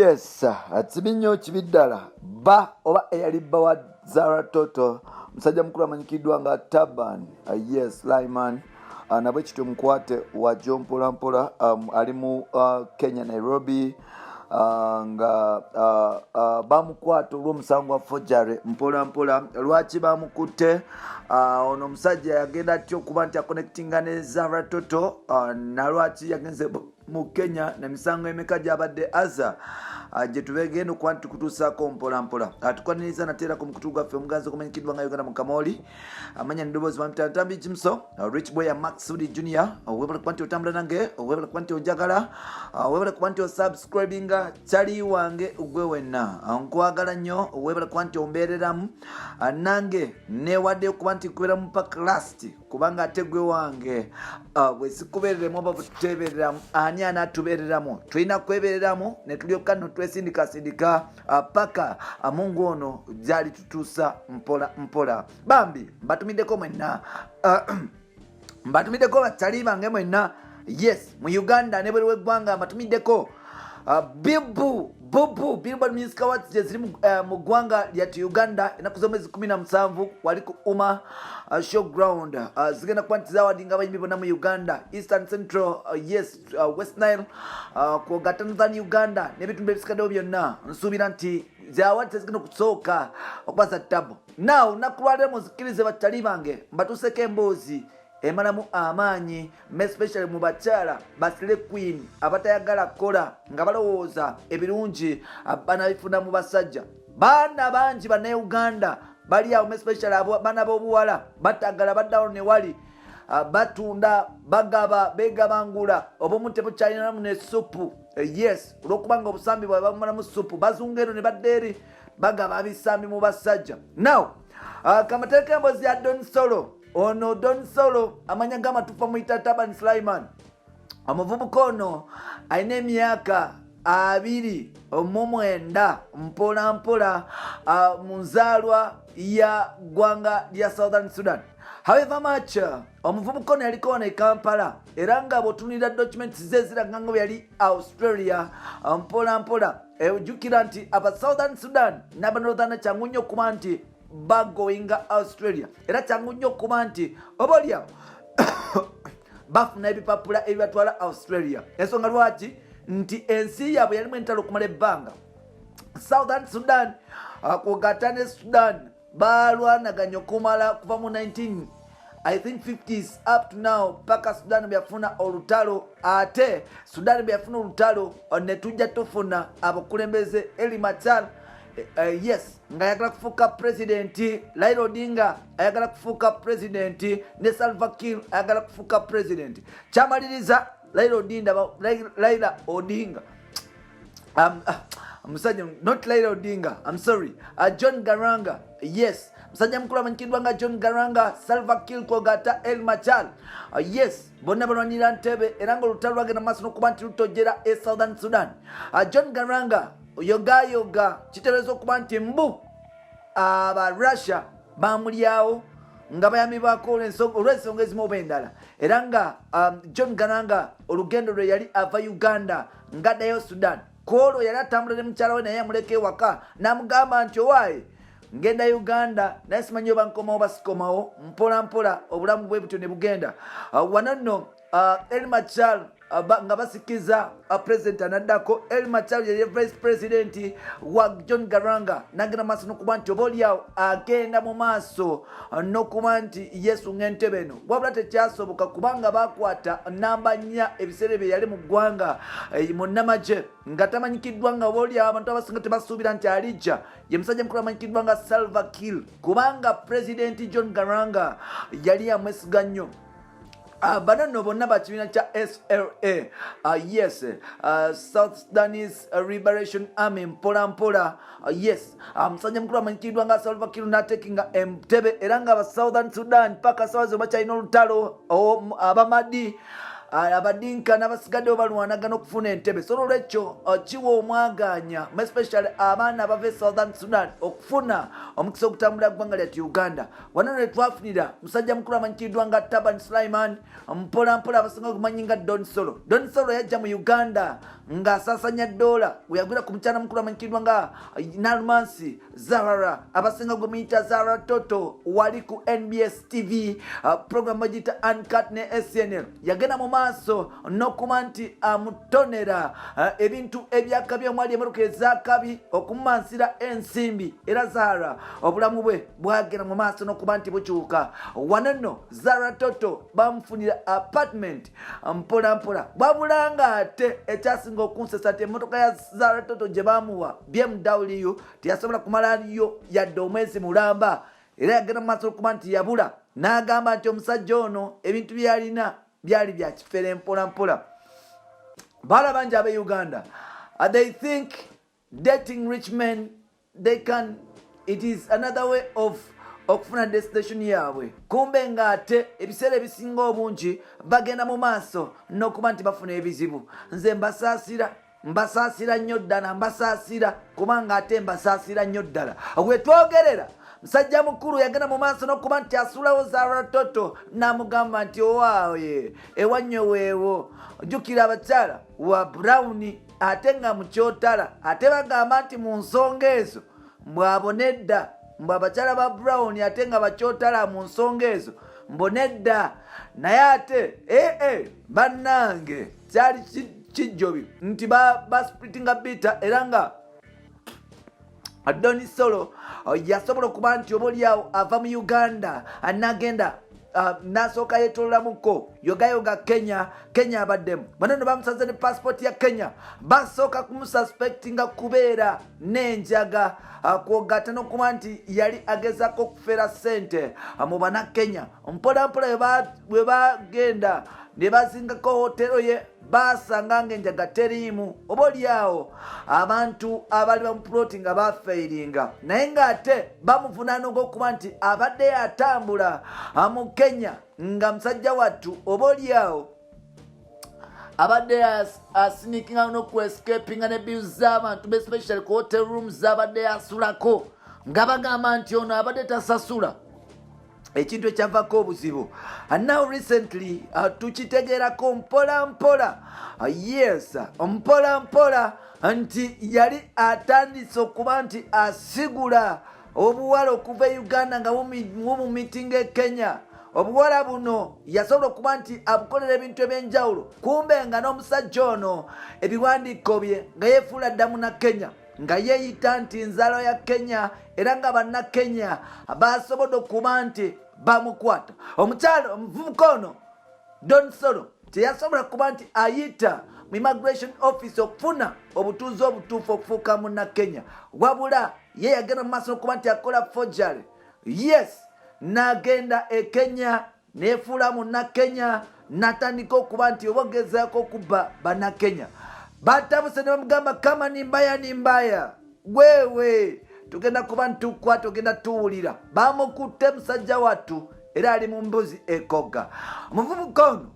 yes, atibinyo kibiddala ba oba eyali bba wa Zara Toto musajja mukulu amanyikidwa nga Taban yes Lyman nabwe kityo mukwate wa John Mpolampola ali mu Kenya Nairobi nga bamukwata olw'omusango wa forgery Mpolampola. Lwaki bamukutte? Ono omusajja yagenda atyo okuba nti aconnectinga ne Zara Toto nalwaki yagenze mu Kenya n'emisango emeka gy'abadde aza gye tubegenda okuba nti tukutuusaako Mpolampola. Tukwaniriza nateera ku mukutu gwaffe omuganzi okumanyikidwa nga Uganda mu Kamoli amanya n'eddoboozi bamutanatambi Jimso Rich Boy ya Max Sudi Junior webale kuba nti otambula nange webale kuba nti ojagala webale kuba nti osubscribinga kyali wange gwe wenna nkwagala nnyo webale kuba nti ombeereramu nange newadde okuba nti kubeeramu paka last kubanga ate gwe wange bwe sikubeereremu oba bututeebereramu ani anaatubeereramu tulina kwebeereramu ne tulyoka no twesindikasindika paka Mungu ono gyali tutuusa mpola bambi mbatumiddeko mwenna mbatumiddeko bakyali bange mwenna yes mu Uganda ne bweru w'eggwanga mbatumiddeko Bubu Billboard Music Awards gye ziri mu ggwanga lyatu Uganda ennaku z'omwezi 17 wali ku Uma showground zigenda kuba nti zawadinga abayimbi bonna mu Uganda Eastern Central yes West Nile kwogata Northern Uganda n'ebitundu ebisikaddewo byonna nsuubira nti zawadi zigenda kusooka okuba za ttabu now nakulwalira muzikirize bakyali bange mbatuuseko emboozi emalamu amaanyi especially mu bakyala basile queen abatayagala kola nga balowooza ebirungi banabifuna mu basajja baana bangi bana Uganda bali awo especially baana b'obuwala batagala baddawo ne wali batunda bagaba begabangula obumu tebukyalinamu ne supu yes olwokubanga obusambi bwabe bamalamu supu bazunga eno ne badda eri bagaba abisambi mu basajja now kamateeka emboozi ya Don Solo ono Don Solo amanya g'amatufa muyita Taban Sulaiman omuvubuka ono alina emyaka 29 mpolampola mu nzaalwa ya ggwanga lya Southern Sudan. However much omuvubuka ono yaliko wano e Kampala era nga bw'otunulira documents ze ziraga nga bwe yali Australia mpolampola ojjukira nti aba Southern Sudan n'aba Northern kyangu nnyo okuba nti bagoinga Australia era kyangu nnyo okuba nti obalyawo bafuna ebipapula ebibatwala Australia. Ensonga lwaki nti ensi yaabwe yalimu entalo okumala ebbanga. Southern Sudan kwogata ne Sudan balwanaganya okumala kuva mu 1950s up to now paka Sudan byafuna olutalo ate Sudan byafuna olutalo ne tujja tufuna abakulembeze Eli Machar yes nga ayagala kufuuka president Raila Odinga ayagala kufuuka president ne Salva Kiir ayagala kufuuka president kyamaliriza Raila Odinga musajja not Raila Odinga I'm sorry John Garanga yes musajja mukulu amanyikidwa nga John Garanga Salva Kiir kwogata El Machar yes bonna balwanira ntebe era nga olutalo lwagenda maaso n'okuba nti lutojera e Southern Sudan. John Garanga yoga kitegeeza okuba nti mbu aba Russia bamulyawo nga bayambibwako olw'ensonga ezimu oba endala era nga John Garanga olugendo lwe yali ava Uganda ngaddayo Sudan kwolwo yali atambula ne mukyala we naye yamuleka ewaka n'amugamba nti owaaye ngenda Uganda naye simanyi oba nkomawo basikomawo mpolampola obulamu bwe butyo ne bugenda wano nno El Machar nga basikiza president anaddako El Machar yali vice president wa John Garanga nagenda maaso n'okuba nti oba olyawo agenda mu maaso n'okuba nti yesunga entebe eno wabula tekyasoboka kubanga bakwata namba 4 ebiseera bye yali mu ggwanga mu nnamagye nga tamanyikiddwa nga oba olyawo abantu abasinga tebasuubira nti alijja ye musajja mukulu amanyikiddwa nga Salva Kiir kubanga president John Garanga yali amwesiga nnyo. Bano bonna bakibiina kya SLA yes South Sudanese Liberation Army mpolampola yes musajja mukulu amanyikidwa nga Salva Kiir n'atekinga entebe era nga aba Southern Sudan paka sawazo bakyalina olutalo abamadi abadinka n'abasigaddewo balwanagana okufuna entebe so olwekyo kiwa omwaganya especially abaana abava Southern Sudan okufuna omukisa okutambula ggwanga lyatu Uganda. Wano ne twafunira musajja mukulu amanyikiddwa nga Taban Sulaiman mpolampola abasinga okumanyi nga Don Solo. Don Solo yajja mu Uganda ng'asasanya dola weyagwira ku mukyala mukulu amanyikidwa nga Nalmansi Zahara abasinga gwe muyita Zahara Toto wali ku NBS TV program bagita Uncut ne SNL yagenda mu maaso n'okuba nti amutonera ebintu ebyakabi omwali emmotoka ezakabi okumumansira ensimbi era Zahara obulamu bwe bwagenda mu maaso n'okuba nti bukyuka wano nno Zahara Toto bamufunira apartment mpola mpola bwabulanga ate ekyasinga okunsesa ti emmotoka ya Zahara Toto gye bamuwa BMW teyasobola kumalayo yadde omwezi mulamba era yagenda mu maaso okuba nti yabula n'agamba nti omusajja ono ebintu byalina byali bya kifere mpola mpola. Bala bangi ab'e Uganda they think dating rich men it is another way of okufuna destination yaabwe kumbe ng'ate ebiseera ebisinga obungi bagenda mu maaso n'okuba nti bafuna ebizibu. Nze mbasaasira nnyo ddala mbasaasira kubanga ate mbasaasira nnyo ddala wetwogerera musajja mukulu yagenda mu maaso n'okuba nti asulawo Zahara Toto n'amugamba nti owaawe ewannyo weewo jjukira abakyala wa Brown ate nga mukyotala ate bagamba nti mu nsonga ezo mbwabonedda mbw abakyala ba Brown ate nga bakyotala mu nsonga ezo mbonedda naye ate bannange kyali kijjobi nti basplitinga bita era nga Doni Solo yasobola okuba nti obaoliawo ava mu Uganda anagenda nasooka yetololamuko yogayoga Kenya abaddemu bano ne bamusaza ne passport ya Kenya basooka kumususpectinga kubeera n'enjaga kwogata n'okuba nti yali agezako okufera ssente mu bannakenya mpola mpola bwe bagenda ne bazingako hotero ye basanga ng'enjaga teriimu obaoliawo abantu abali bamuploti nga bafeiringa naye ng'ate bamuvunaana ogw'okuba nti abadde atambula mu Kenya nga musajja wattu obaoliawo abadde asinikinga n'okuescapinga ne bills z'abantu especially ku hotel rooms z'abadde asulako nga bagamba nti ono abadde tasasula ekintu ekyavako obuzibu. And now recently tukitegeerako mpola mpola mpola mpola nti yali atandise okuba nti asigula obuwala okuva e Uganda nga mu meeting e Kenya. Obuwala buno yasobola okuba nti abukolera ebintu ebyenjawulo kumbe nga n'omusajja ono ebiwandiiko bye nga yeefuula ddamu na Kenya nga yeeyita nti nzaalo ya Kenya era nga bannakenya basobodde okuba nti bamukwata. Omukyalo omuvubuka ono Don Solo teyasobola kuba nti ayita mu immigration office okufuna obutuuzi obutuufu okufuuka munnakenya wabula ye yagenda mu maaso n'okuba nti akola forgery. N'agenda e Kenya neefuula munnakenya n'atandika okuba nti oba ogezaako okubba bannakenya batabuse ne bamugamba kama nimbaya wewe tugenda kuba ntukwata ogenda tuwulira bamukutte musajja wattu era ali mu mbuzi ekogga. Omuvubuka ono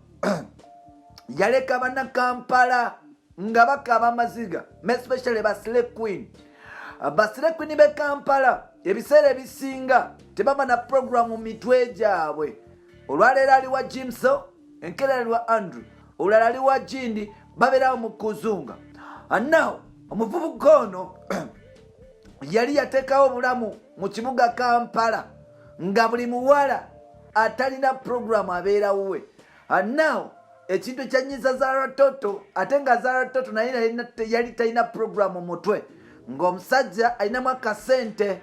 yaleka bannakampala nga bakaaba amaziga especially Basile Queen b'e Kampala ebiseera ebisinga tebaba na programu mitwe gyabwe. Olwaleero ali wa Jimso enkeera ali wa Andrew olala ali wa Jindi babeerawo mu kuzunga. Now omuvubuka ono yali yateekawo obulamu mu kibuga Kampala nga buli muwala atalina programu abeerawo we. Now ekintu ekyanyiza Zahara Toto ate nga Zahara Toto naye yali talina programu mutwe ng'omusajja alinamu akasente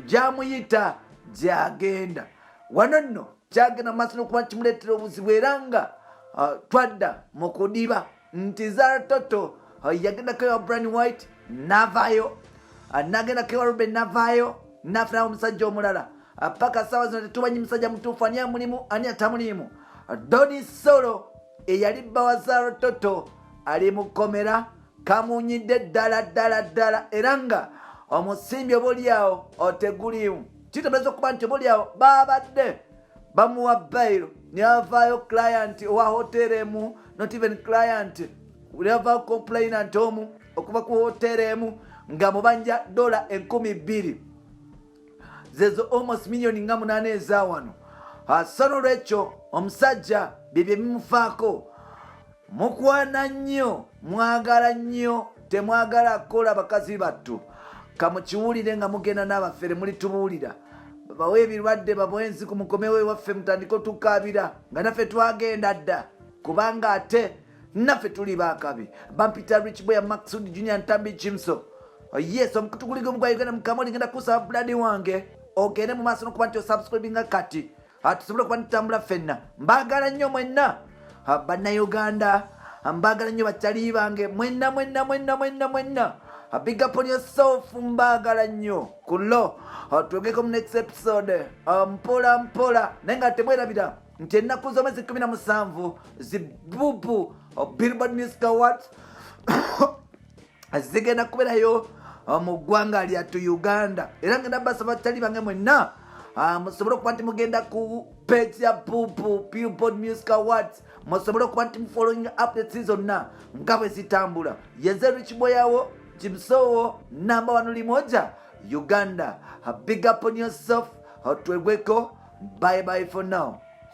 gy'amuyita gy'agenda. Wano nno kyagenda maaso n'okuba kimuleetera obuzibu era nga twadda mu kudiba nti Zahara Toto yagendako ewa Brian White n'avaayo n'agendako ewa Ruben n'avaayo n'afunawo omusajja omulala paka saawa zino tetumanyi musajja mutuufu ani amulimu ani atamulimu. Doni Solo eyali bba wa Zahara Toto ali mu kkomera kamunyidde ddala era nga omusimbi obaoliawo oteguliimu kitegeeza okuba nti obaoliawo babadde bamuwa bairo neavaayo client owa hotel emu not even client neavaayo complainant omu okuva ku hotel emu nga mubanja $2,000 zezo almost million nga 8 ezawano. Sonolwekyo omusajja bibye bimufaako mukwana nnyo mwagala nnyo temwagala kukola bakazi battu kamukiwulire nga mugenda n'abafere mulitubuulira babawe ebirwadde babwenzi ku mukomewo ewaffe mutandika otukaabira nga naffe twagenda dda kubanga ate naffe tuli bakabi bampita rich boy ya Maxud Junior Ntambi Jimso yes omukutuguliga omugwa Uganda mukamoli ngenda kusaba buladi wange ogende mu maaso n'okuba nti osubscribinga kati tusobole okuba nitutambula ffenna mbagala nnyo mwenna bannayuganda mbagala nnyo bakyali bange mwenna big up on yourself mbagala nnyo kulo twegeko mu next episode mpola naye nga temwerabira nti ennaku z'omwezi 17 zibubu Billboard Music Awards zigenda kuberayo mu ggwanga lyattu Uganda era ngenda basaba bakyali bange mwenna musobole okuba nti mugenda ku page ya Billboard Music Awards musobole okuba nti following updates zonna nga bwe zitambula yeze rich boy yawo Jimsowo number 1 limoja Uganda. Big up on yourself. Bye bye for now.